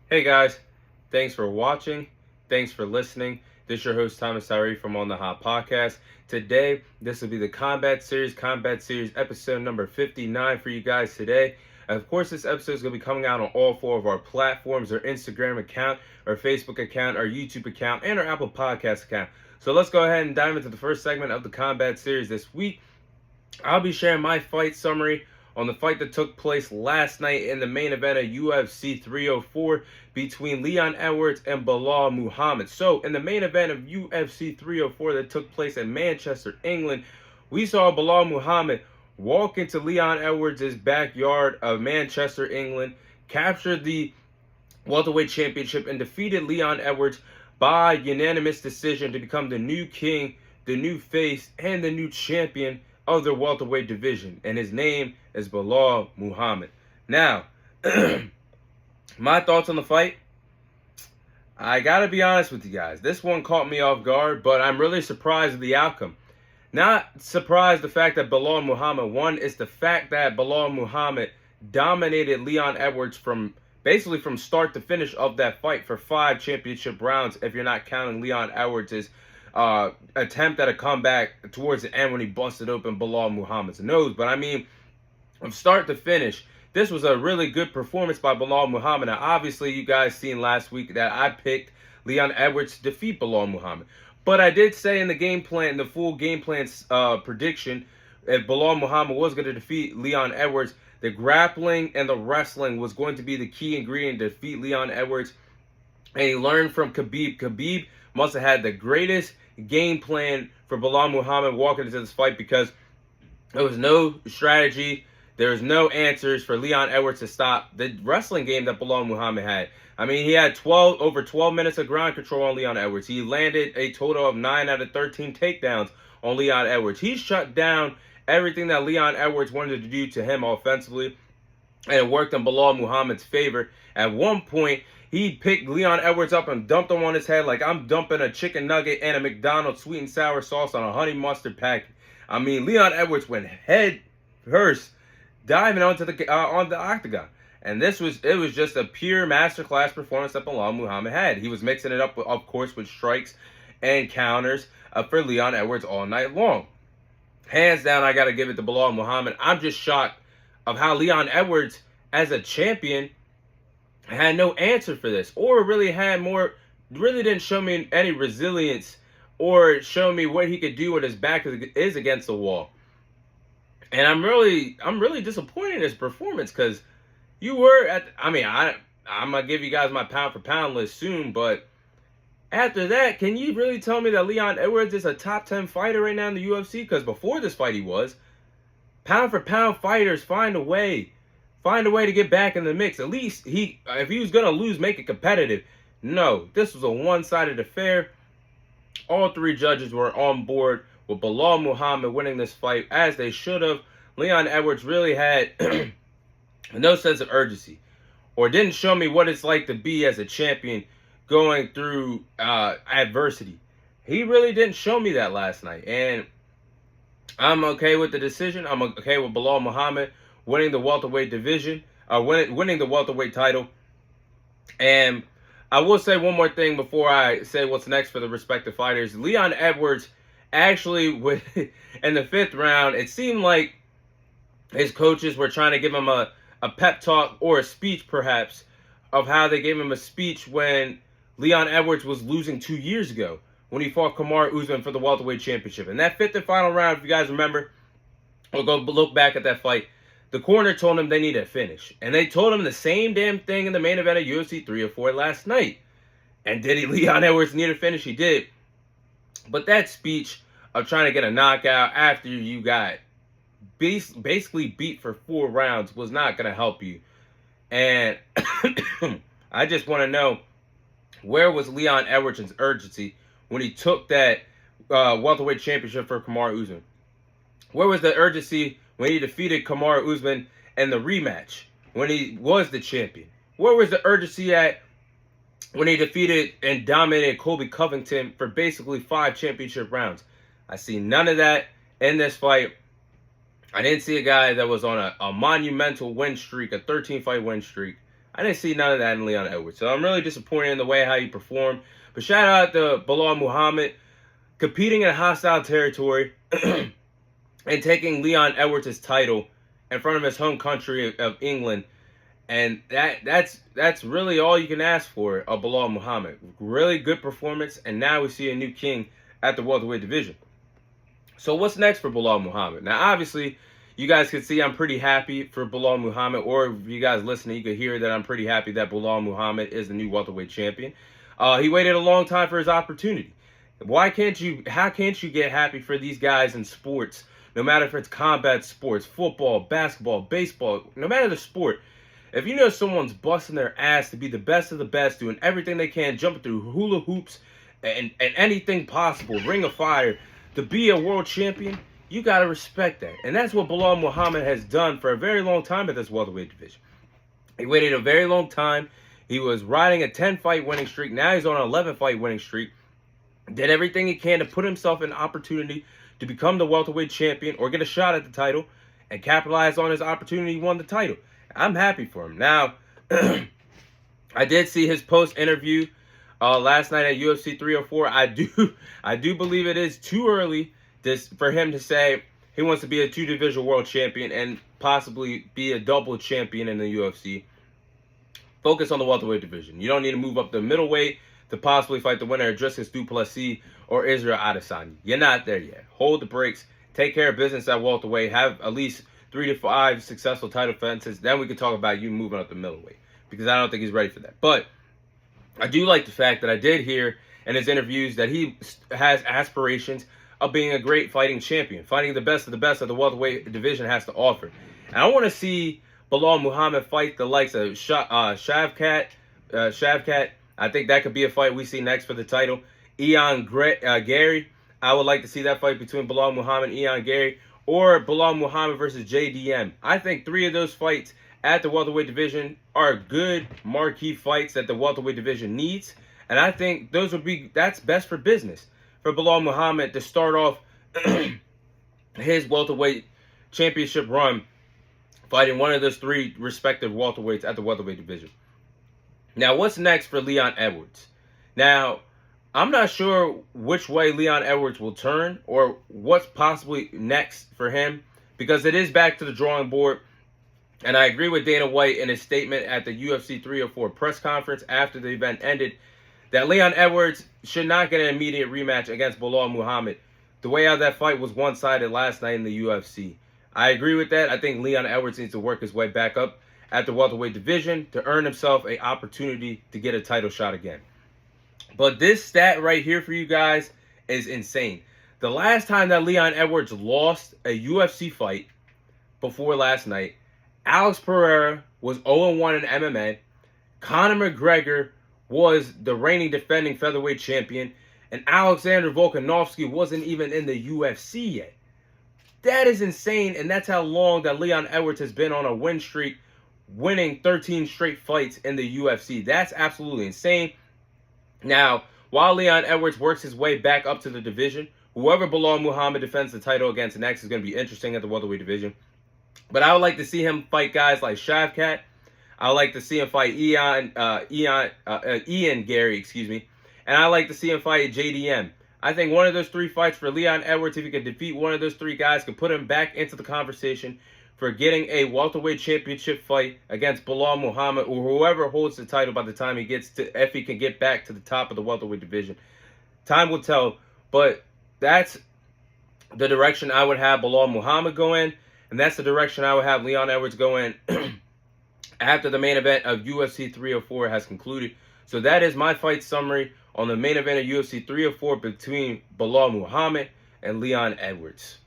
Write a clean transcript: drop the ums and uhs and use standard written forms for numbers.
Hey guys, thanks for watching. Thanks for listening. This is your host Thomas Tyree from On the Hot Podcast. Today, this will be the Combat Series episode number 59 for you guys today. Of course, this episode is going to be coming out on all four of our platforms, our Instagram account, our Facebook account, our YouTube account, and our Apple Podcast account. So let's go ahead and dive into the first segment of the Combat Series this week. I'll be sharing my fight summary on the fight that took place last night in the main event of UFC 304 between Leon Edwards and Belal Muhammad. So, in the main event of UFC 304 that took place in Manchester, England, we saw Belal Muhammad walk into Leon Edwards' backyard of Manchester, England, captured the welterweight championship, and defeated Leon Edwards by unanimous decision to become the new king, the new face, and the new champion of the welterweight division, and his name is Belal Muhammad. Now, my thoughts on the fight. I gotta be honest with you guys. This one caught me off guard, but I'm really surprised at the outcome. Not surprised the fact that Belal Muhammad won. It's the fact that Belal Muhammad dominated Leon Edwards from basically from start to finish of that fight for 5 championship rounds, if you're not counting Leon Edwards' attempt at a comeback towards the end when he busted open Belal Muhammad's nose. But I mean, from start to finish, this was a really good performance by Belal Muhammad. Now, obviously, you guys seen last week that I picked Leon Edwards to defeat Belal Muhammad. But I did say in the game plan, the full game plan prediction, if Belal Muhammad was going to defeat Leon Edwards, the grappling and the wrestling was going to be the key ingredient to defeat Leon Edwards. And he learned from Khabib. Khabib must have had the greatest game plan for Belal Muhammad walking into this fight, because there was no strategy, there was no answers for Leon Edwards to stop the wrestling game that Belal Muhammad had. I mean, he had over 12 minutes of ground control on Leon Edwards. He landed a total of 9 out of 13 takedowns on Leon Edwards. He shut down everything that Leon Edwards wanted to do to him offensively, and it worked in Belal Muhammad's favor. At one point, he picked Leon Edwards up and dumped him on his head like I'm dumping a chicken nugget and a McDonald's sweet and sour sauce on a honey mustard packet. I mean, Leon Edwards went head first, diving onto the on the octagon. And it was just a pure masterclass performance that Belal Muhammad had. He was mixing it up, of course, with strikes and counters for Leon Edwards all night long. Hands down, I got to give it to Belal Muhammad. I'm just shocked of how Leon Edwards, as a champion, had no answer for this, or really didn't show me any resilience, or show me what he could do when his back is against the wall. And I'm really disappointed in his performance, because you were I'm gonna give you guys my pound for pound list soon, but after that, can you really tell me that Leon Edwards is a top 10 fighter right now in the UFC? Because before this fight he was. Pound for pound fighters find a way to get back in the mix. At least if he was gonna lose, make it competitive. No, this was a one-sided affair. All 3 judges were on board with Belal Muhammad winning this fight, as they should have. Leon Edwards really had no sense of urgency, or didn't show me what it's like to be as a champion going through adversity. He really didn't show me that last night, and I'm okay with the decision. I'm okay with Belal Muhammad winning the welterweight division, winning the welterweight title. And I will say one more thing before I say what's next for the respective fighters. Leon Edwards actually, in the 5th round, it seemed like his coaches were trying to give him a pep talk, or a speech perhaps, of how they gave him a speech when Leon Edwards was losing 2 years ago, when he fought Kamaru Usman for the welterweight championship. In that 5th and final round, if you guys remember, we'll go look back at that fight, the corner told him they needed a finish. And they told him the same damn thing in the main event of UFC 304 last night. And did Leon Edwards need a finish? He did. But that speech of trying to get a knockout after you got basically beat for 4 rounds was not going to help you. And I just want to know, where was Leon Edwards' urgency when he took that welterweight championship for Kamaru Usman? Where was the urgency when he defeated Kamaru Usman in the rematch, when he was the champion? Where was the urgency at when he defeated and dominated Colby Covington for basically 5 championship rounds? I see none of that in this fight. I didn't see a guy that was on a monumental win streak, a 13-fight win streak. I didn't see none of that in Leon Edwards. So I'm really disappointed in the way how he performed. But shout out to Belal Muhammad competing in hostile territory and taking Leon Edwards' title in front of his home country of England. And that's really all you can ask for of Belal Muhammad. Really good performance, and now we see a new king at the welterweight division. So what's next for Belal Muhammad? Now, obviously, you guys can see I'm pretty happy for Belal Muhammad, or if you guys listening, you can hear that I'm pretty happy that Belal Muhammad is the new welterweight champion. He waited a long time for his opportunity. How can't you get happy for these guys in sports, no matter if it's combat sports, football, basketball, baseball, no matter the sport? If you know someone's busting their ass to be the best of the best, doing everything they can, jumping through hula hoops and anything possible, ring of fire, to be a world champion, you got to respect that. And that's what Belal Muhammad has done for a very long time at this welterweight division. He waited a very long time. He was riding a 10-fight winning streak. Now he's on an 11-fight winning streak. Did everything he can to put himself in opportunity to become the welterweight champion or get a shot at the title, and capitalize on his opportunity. He won the title. I'm happy for him. Now, I did see his post-interview last night at UFC 304. I do believe it is too early for him to say he wants to be a two-division world champion and possibly be a double champion in the UFC. Focus on the welterweight division. You don't need to move up the middleweight to possibly fight the winner of Dricus du Plessis or Israel Adesanya. You're not there yet. Hold the brakes. Take care of business at welterweight. Have at least 3 to 5 successful title defenses. Then we can talk about you moving up the middleweight, because I don't think he's ready for that. But I do like the fact that I did hear in his interviews that he has aspirations of being a great fighting champion, fighting the best of the welterweight division has to offer. And I want to see Belal Muhammad fight the likes of Shavkat. I think that could be a fight we see next for the title. Gary. I would like to see that fight between Belal Muhammad and Ian Gary, or Belal Muhammad versus JDM. I think 3 of those fights at the welterweight division are good marquee fights that the welterweight division needs. And I think that's best for business for Belal Muhammad to start off his welterweight championship run fighting one of those 3 respective welterweights at the welterweight division. Now, what's next for Leon Edwards? Now, I'm not sure which way Leon Edwards will turn or what's possibly next for him, because it is back to the drawing board. And I agree with Dana White in his statement at the UFC 304 press conference after the event ended that Leon Edwards should not get an immediate rematch against Belal Muhammad. The way how that fight was one-sided last night in the UFC. I agree with that. I think Leon Edwards needs to work his way back up at the welterweight division to earn himself an opportunity to get a title shot again. But this stat right here for you guys is insane. The last time that Leon Edwards lost a UFC fight before last night, Alex Pereira was 0-1 in MMA. Conor McGregor was the reigning defending featherweight champion. And Alexander Volkanovski wasn't even in the UFC yet. That is insane, and that's how long that Leon Edwards has been on a win streak, winning 13 straight fights in the UFC. That's absolutely insane. Now, while Leon Edwards works his way back up to the division, whoever Belal Muhammad defends the title against next is going to be interesting at the welterweight division. But I would like to see him fight guys like Shavkat. I would like to see him fight Ian Gary, and I like to see him fight JDM. I think one of those 3 fights for Leon Edwards, if he could defeat one of those 3 guys, could put him back into the conversation for getting a welterweight championship fight against Belal Muhammad or whoever holds the title by the time he gets to, if he can get back to the top of the welterweight division. Time will tell, but that's the direction I would have Belal Muhammad go in, and that's the direction I would have Leon Edwards go in after the main event of UFC 304 has concluded. So that is my fight summary on the main event of UFC 304 between Belal Muhammad and Leon Edwards.